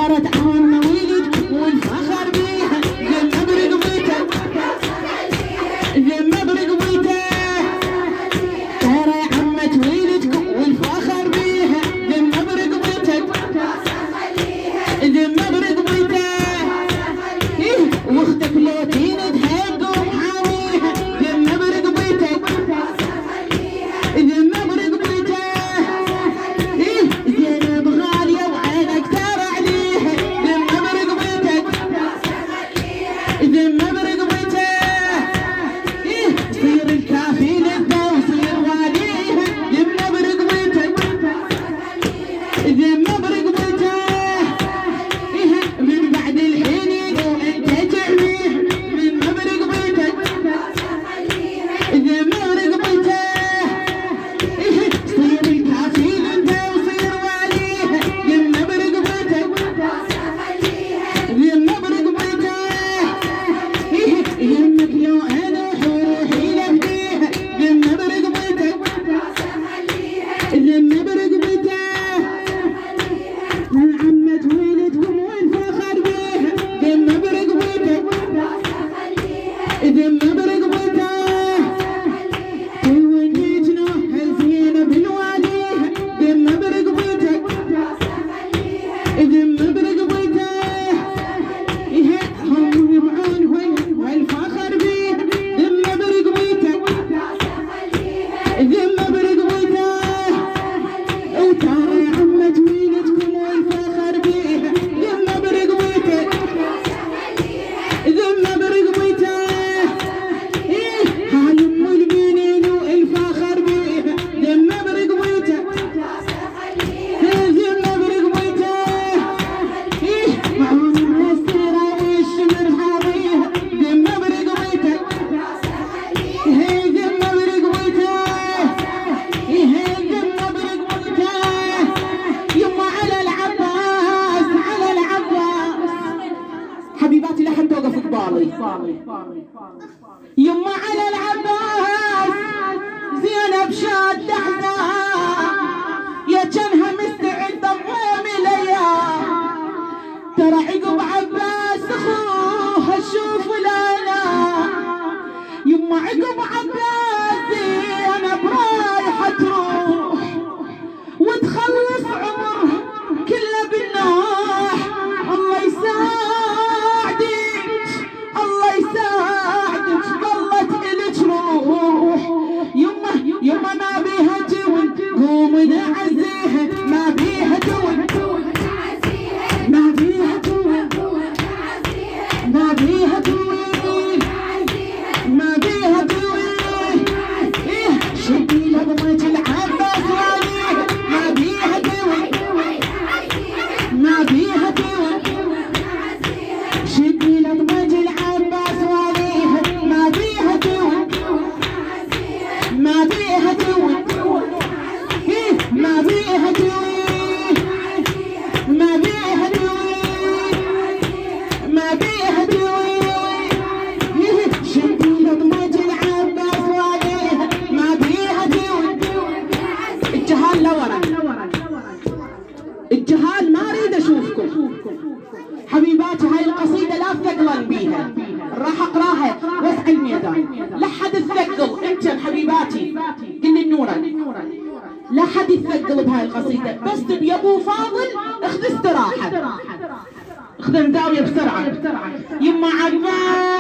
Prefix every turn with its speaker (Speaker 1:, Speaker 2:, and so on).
Speaker 1: صارت عمنا ولدك والفخر بيها ذمة برقبته ذمة برقبته ترى يا عمة ولدك والفخر بيها ذمة برقبته ذمة برقبته واختك لو تندها قوم حاميها ذمة برقبته ذمة برقبته زينب غالية وعينك ترى عليها ذمة برقبتك ذمة برقبته صير الكافي للذا وصير واليها ذمة برقبتك ذمة برقبته من بعد الحين يقوم انت تعميها ذمة برقبتك ذمة برقبته صير الكافي للذا وصير واليها ذمة برقبتك ذمة برقبته يمك لو انا روحي لهديها ذمة برقبتك ذمة برقبته عمة ولدكم والفخر بيها ذمة برقبتك ذمة برقبته تونيتنا هالزينة بالواليها ذمة برقبتك ذمة برقبته هم يبعون والفخر بيها ذمة برقبتك ذمة برقبته وترى عمة ولدكم والفخر بيها ذمة برقبتك ذمة برقبته هاي ام المنين والفخر بيها ذمة برقبتك ذمة برقبته معون مهسرة والشمر حاضيها ذمة برقبتك ذمة برقبته ذمة برقبته يما على العباس على العباس حبيباتي لا حد توقف قبالي يما على العباس زينب شاد احزان يا جنها مستعده بقوم الايام ترى عقب عباس اخوها شوف لالا يما عقب عباس زينب رايحه تروح وتخلص عمرها كله بالناح الله يساعدك الله يساعدك ضلت الك روح يما ما بيها جون قوم نعزيها ما بيها جون ما بيها جون ما بيها جون ما بيها جون شدي لقمة العباس واليها ما بيها جون ما بيها جون شدي لقمة العباس واليها ما بيها جون ما بيها جون ما بيها جون ما بيها جون ما بيها جون شدي لقمة العباس واليها ما بيها جون الجهال لورا الجهال ما اريد اشوفكم حبيباتي هاي القصيدة لا تثقلن بيها راح اقراها وسع الميدان لا حد تثقل انتم حبيباتي قل النورة لا حد يثقل بهاي القصيدة بس تبي ابو فاضل اخذ استراحة اخذ زاوية بسرعة يما عباس